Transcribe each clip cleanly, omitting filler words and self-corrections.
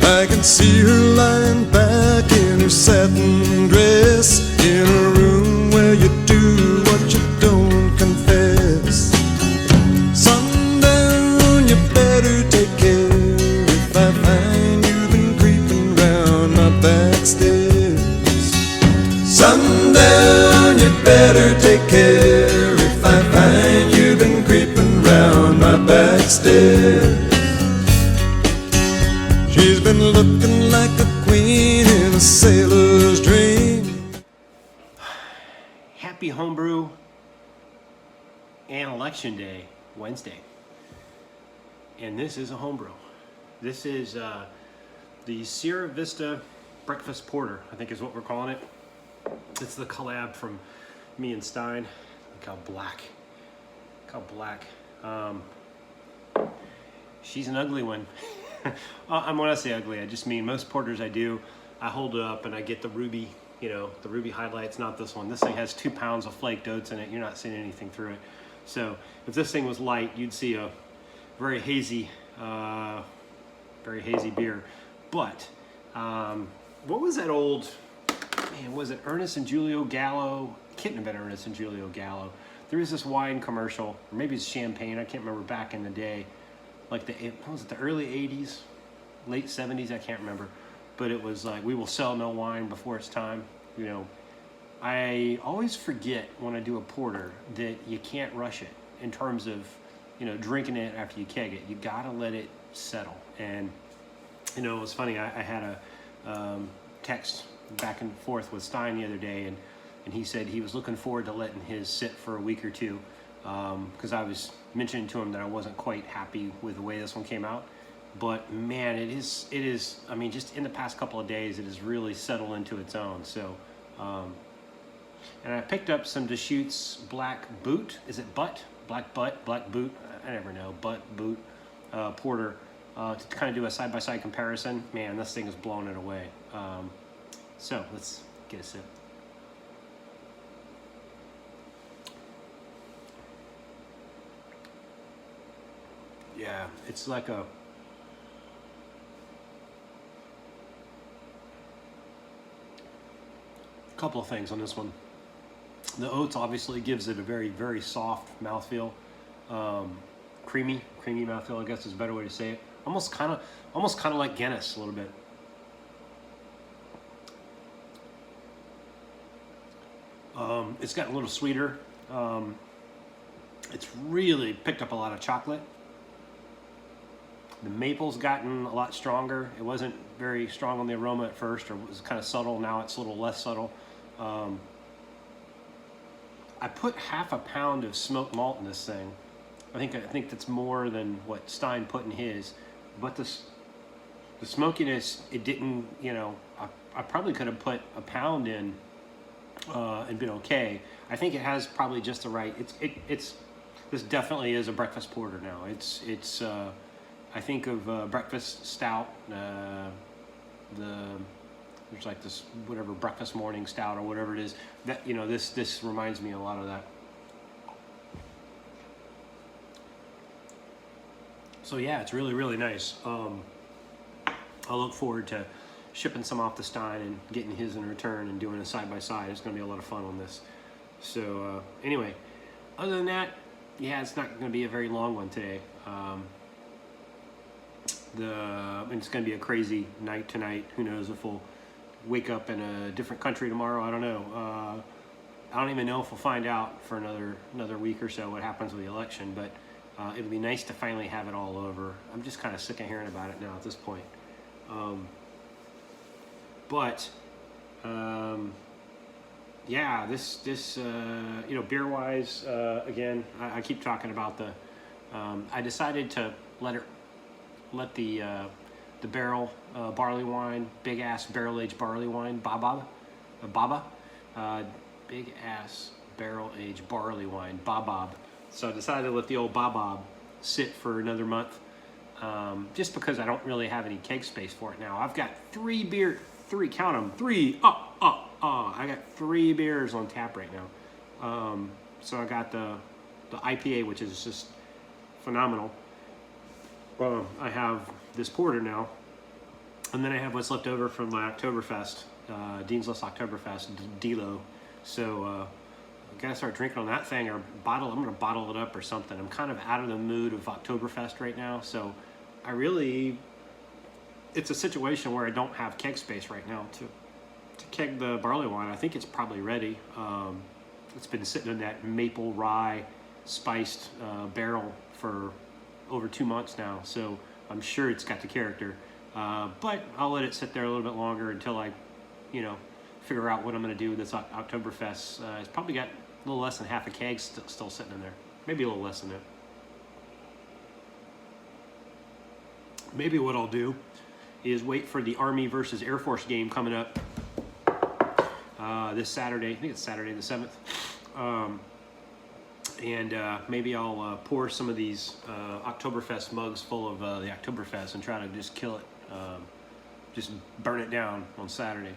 I can see her lying back in her satin dress, in a room where you do what you don't confess. Sundown, you better take care if I find you've been creeping round my back stairs. Sundown, you better take care if I find you've been creeping round my back stairs. She's been looking like a queen in a sailor's dream. Happy homebrew and election day, Wednesday. And this is a homebrew. This is the Sierra Vista Breakfast Porter, I think is what we're calling it. It's the collab from me and Stein. Look how black. Look how black. She's an ugly one. When I say ugly, I just mean most porters I do, I hold it up and I get the ruby, you know, the ruby highlights, not this one. This thing has 2 pounds of flaked oats in it. You're not seeing anything through it. So if this thing was light, you'd see a very hazy beer. But what was that old, man, was it Ernest and Julio Gallo? Couldn't have been Ernest and Julio Gallo. There was this wine commercial, or maybe it's champagne, I can't remember, back in the day. Like what was it, the early 80s, late 70s, I can't remember. But it was like, we will sell no wine before it's time. You know, I always forget when I do a porter that you can't rush it in terms of, you know, drinking it after you keg it. You gotta let it settle. And, you know, it was funny, I had a text back and forth with Stein the other day, and he said he was looking forward to letting his sit for a week or two, because I was mentioning to him that I wasn't quite happy with the way this one came out. But man, it is, I mean, just in the past couple of days, it has really settled into its own. So, and I picked up some Deschutes Black Boot. Is it Butt? Black Butt? Black Boot? I never know. Butt, Boot, Porter, to kind of do a side-by-side comparison. Man, this thing is blowing it away. So let's get a sip. Yeah, it's like a couple of things on this one. The oats obviously gives it a very, very soft mouthfeel, creamy mouthfeel, I guess is a better way to say it. Almost kind of like Guinness a little bit. It's gotten a little sweeter. It's really picked up a lot of chocolate. The maple's gotten a lot stronger. It wasn't very strong on the aroma at first, or it was kind of subtle. Now it's a little less subtle. I put half a pound of smoked malt in this thing. I think that's more than what Stein put in his. But the smokiness, it didn't, you know, I probably could have put a pound in and been okay. I think it has probably just the right. This definitely is a breakfast porter now. It's I think of breakfast stout. There's like this whatever breakfast morning stout or whatever it is. That, you know, this reminds me a lot of that. So yeah, it's really, really nice. I look forward to shipping some off to Stein and getting his in return and doing a side-by-side. It's going to be a lot of fun on this. So anyway, other than that, yeah, it's not going to be a very long one today. It's going to be a crazy night tonight. Who knows if we'll wake up in a different country tomorrow. I don't know. I don't even know if we'll find out for another week or so what happens with the election, but it'd be nice to finally have it all over. I'm just kind of sick of hearing about it now at this point. Yeah, this you know, beer wise, again, I keep talking about the I decided to let the barrel barley wine, big ass barrel aged barley wine, Baba, big ass barrel aged barley wine, Babab. So I decided to let the old Babab sit for another month, just because I don't really have any keg space for it now. I've got three, count them, three. I got 3 beers on tap right now. So I got the IPA, which is just phenomenal. I have this porter now, And then I have what's left over from my Oktoberfest, Dean's List Oktoberfest, Delo. So I gotta start drinking on that thing, or I'm gonna bottle it up or something. I'm kind of out of the mood of Oktoberfest right now, so it's a situation where I don't have keg space right now to keg the barley wine. I think it's probably ready. It's been sitting in that maple rye spiced barrel for over 2 months now, so I'm sure it's got the character. But I'll let it sit there a little bit longer until I, figure out what I'm going to do with this Oktoberfest. It's probably got a little less than half a keg still sitting in there. Maybe a little less than that. Maybe what I'll do is wait for the Army versus Air Force game coming up this Saturday. I think it's Saturday the 7th. And maybe I'll pour some of these Oktoberfest mugs full of the Oktoberfest and try to just kill it, just burn it down on Saturday.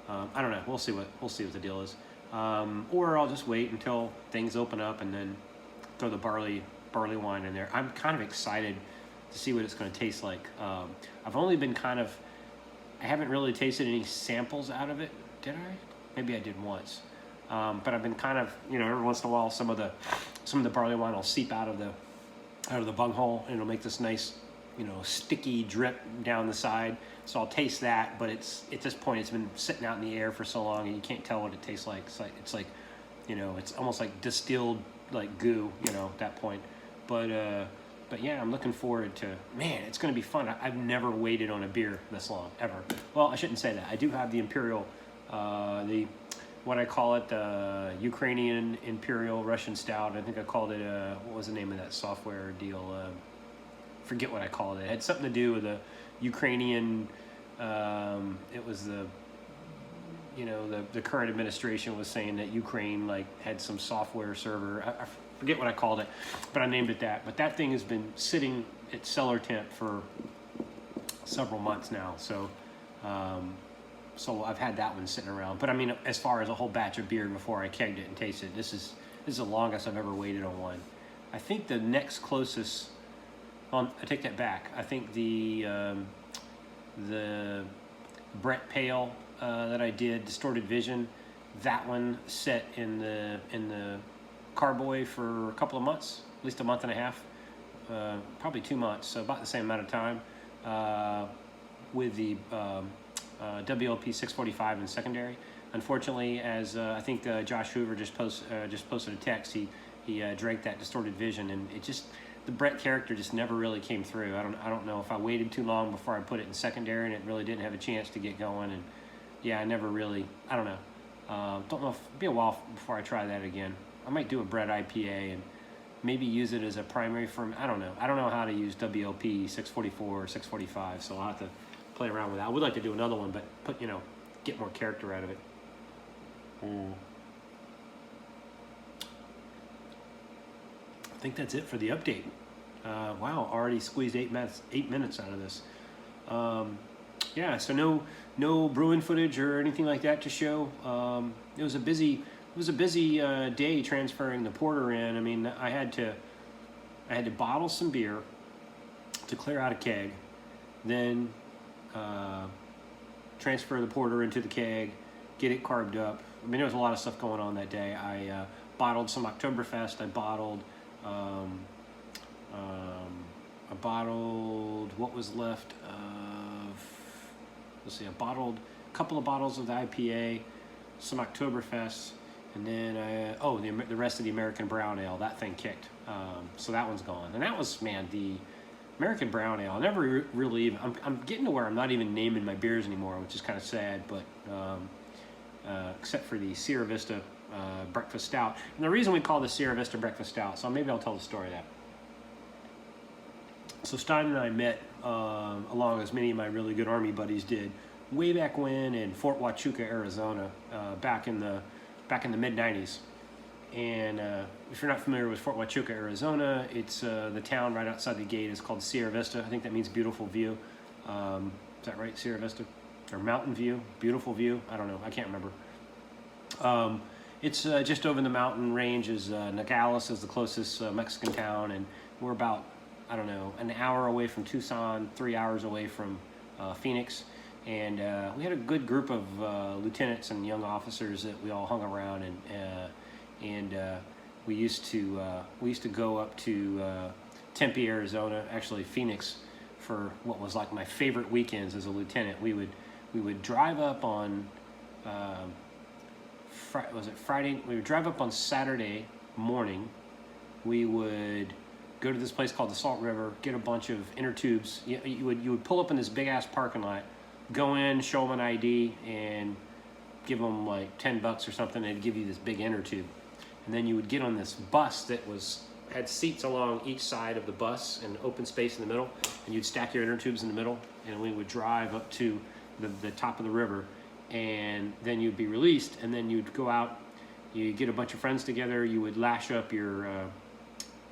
I don't know. We'll see what the deal is. Or I'll just wait until things open up and then throw the barley wine in there. I'm kind of excited to see what it's going to taste like. I've only been I haven't really tasted any samples out of it. Did I? Maybe I did once. But I've been every once in a while, some of the barley wine will seep out of the bunghole, and it'll make this nice, sticky drip down the side. So I'll taste that, but it's at this point it's been sitting out in the air for so long, and you can't tell what it tastes like. It's like, it's almost like distilled like goo, at that point. But yeah, I'm looking forward to. Man, it's going to be fun. I've never waited on a beer this long ever. Well, I shouldn't say that. I do have the Imperial, what I call it, the Ukrainian Imperial Russian Stout. I think I called it, what was the name of that software deal? Forget what I called it. It had something to do with the Ukrainian, it was the current administration was saying that Ukraine had some software server. I forget what I called it, but I named it that. But that thing has been sitting at cellar temp for several months now. So I've had that one sitting around. But I mean, as far as a whole batch of beer before I kegged it and tasted it, this is the longest I've ever waited on one. I think the next closest, I take that back. I think the Brett Pale that I did, Distorted Vision, that one set in the carboy for a couple of months, at least a month and a half, probably 2 months, so about the same amount of time, with the WLP 645 in secondary. Unfortunately, as I think Josh Hoover just posted a text, he drank that Distorted Vision, and the Brett character just never really came through. I don't know if I waited too long before I put it in secondary and it really didn't have a chance to get going. And yeah, I never really, I don't know. Don't know if it'll be a while before I try that again. I might do a Brett IPA and maybe use it as a primary for, I don't know. I don't know how to use WLP 644 or 645, so I'll have to play around with that. I would like to do another one, but get more character out of it. I think that's it for the update. Wow, already squeezed 8 minutes out of this. Yeah, so no brewing footage or anything like that to show. It was a busy day transferring the porter in. I mean, I had to bottle some beer to clear out a keg, then transfer the porter into the keg, get it carved up. I mean, there was a lot of stuff going on that day. I bottled some Oktoberfest. I bottled what was left of, let's see, I bottled a couple of bottles of the IPA, some Oktoberfest, and then the rest of the American Brown Ale. That thing kicked, so that one's gone. And that was, man, the American Brown Ale. I never really even, I'm getting to where I'm not even naming my beers anymore, which is kind of sad, but except for the Sierra Vista Breakfast Stout. And the reason we call this Sierra Vista Breakfast Stout, so maybe I'll tell the story of that. So Stein and I met, along as many of my really good Army buddies did, way back when in Fort Huachuca, Arizona, back in the mid-90s. And if you're not familiar with Fort Huachuca, Arizona, it's the town right outside the gate is called Sierra Vista. I think that means beautiful view. Is that right, Sierra Vista? Or mountain view, beautiful view? I don't know, I can't remember. It's just over the mountain range is Nogales is the closest Mexican town, and we're about, I don't know, an hour away from Tucson, 3 hours away from Phoenix. And we had a good group of lieutenants and young officers that we all hung around, and we used to go up to Tempe, Arizona, actually Phoenix, for what was like my favorite weekends as a lieutenant. We would drive up on was it Friday? We would drive up on Saturday morning. We would go to this place called the Salt River, get a bunch of inner tubes. You would pull up in this big ass parking lot, go in, show them an ID, and give them like $10 or something. They'd give you this big inner tube, and then you would get on this bus that had seats along each side of the bus and open space in the middle, and you'd stack your inner tubes in the middle, and we would drive up to the top of the river, and then you'd be released, and then you'd go out, you get a bunch of friends together, you would lash up your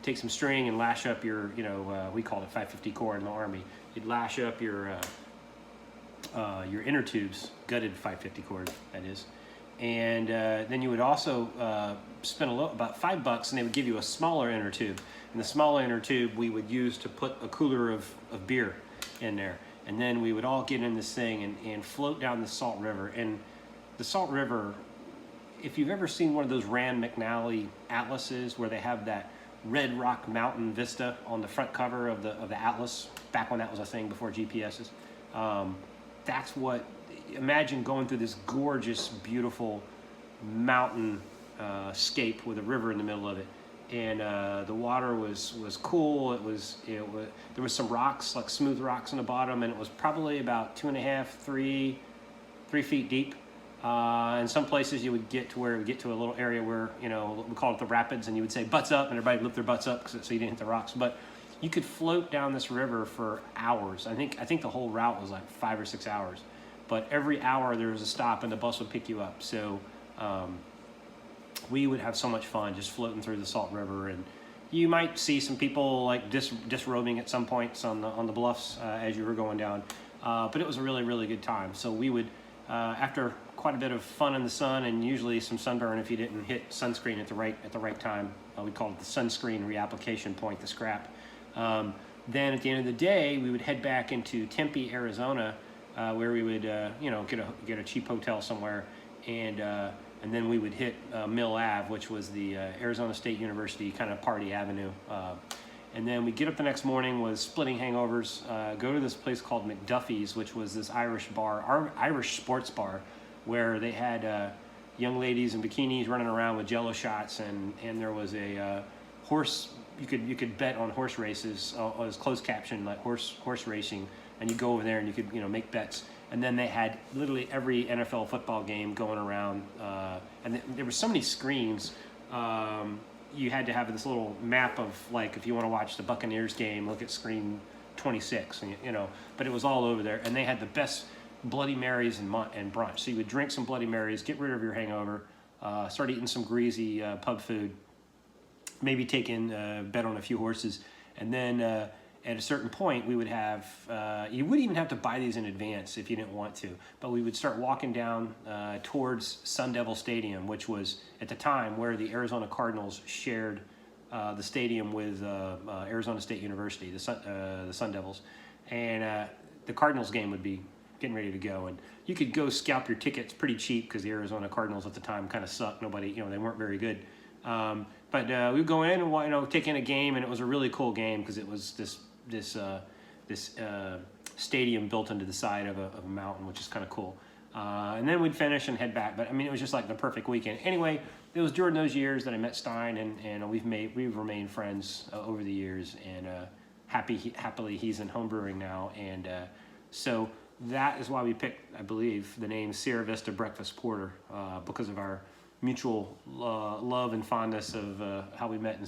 take some string and lash up your, we called it 550 core in the Army. You'd lash up your inner tubes, gutted 550 cord, that is. And then you would also spend about $5, and they would give you a smaller inner tube. And the smaller inner tube we would use to put a cooler of beer in there. And then we would all get in this thing and float down the Salt River. And the Salt River, if you've ever seen one of those Rand McNally atlases where they have that Red Rock Mountain vista on the front cover of the atlas, back when that was a thing before GPSs, that's what, imagine going through this gorgeous, beautiful mountain scape with a river in the middle of it. And the water was cool. There was some rocks, like smooth rocks on the bottom, and it was probably about 2.5, 3 feet deep. In some places you would get to where it would get to a little area where, we call it the rapids, and you would say butts up, and everybody would lift their butts up so you didn't hit the rocks. But you could float down this river for hours. I think the whole route was like 5 or 6 hours. But every hour there was a stop, and the bus would pick you up. So we would have so much fun just floating through the Salt River, and you might see some people like disrobing at some points on the bluffs as you were going down. But it was a really, really good time. So we would, after quite a bit of fun in the sun, and usually some sunburn if you didn't hit sunscreen at the right time, we called it the sunscreen reapplication point, the scrap. Then at the end of the day, we would head back into Tempe, Arizona, where we would get a cheap hotel somewhere, and then we would hit Mill Ave, which was the Arizona State University kind of party avenue. And then we get up the next morning with splitting hangovers, go to this place called McDuffie's, which was this Irish sports bar, where they had young ladies in bikinis running around with Jello shots, and there was a horse. You could bet on horse races. It was closed caption, like horse racing, and you go over there and you could make bets. And then they had literally every NFL football game going around, and there were so many screens. You had to have this little map of, like, if you want to watch the Buccaneers game, look at screen 26, and but it was all over there. And they had the best Bloody Marys and brunch. So you would drink some Bloody Marys, get rid of your hangover, start eating some greasy pub food, maybe take in bet on a few horses, and then at a certain point we would have, you wouldn't even have to buy these in advance if you didn't want to, but we would start walking down towards Sun Devil Stadium, which was at the time where the Arizona Cardinals shared the stadium with Arizona State University, the Sun Devils. And the Cardinals game would be getting ready to go, and you could go scalp your tickets pretty cheap because the Arizona Cardinals at the time kind of sucked. Nobody, they weren't very good. But we would go in and take in a game, and it was a really cool game because it was this stadium built into the side of a mountain, which is kind of cool. And then we'd finish and head back. But I mean, it was just like the perfect weekend. Anyway, it was during those years that I met Stein, and we've remained friends over the years. And happily he's in homebrewing now, and so that is why we picked, I believe, the name Sierra Vista Breakfast Porter, because of our mutual love and fondness of how we met in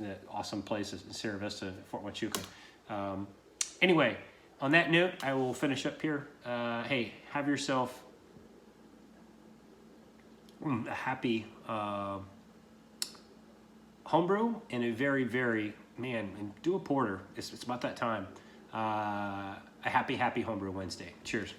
the awesome places in Sierra Vista, Fort Huachuca. Anyway, on that note, I will finish up here. Hey, have yourself a happy homebrew and a very, very, and do a porter. It's about that time. A happy homebrew Wednesday. Cheers.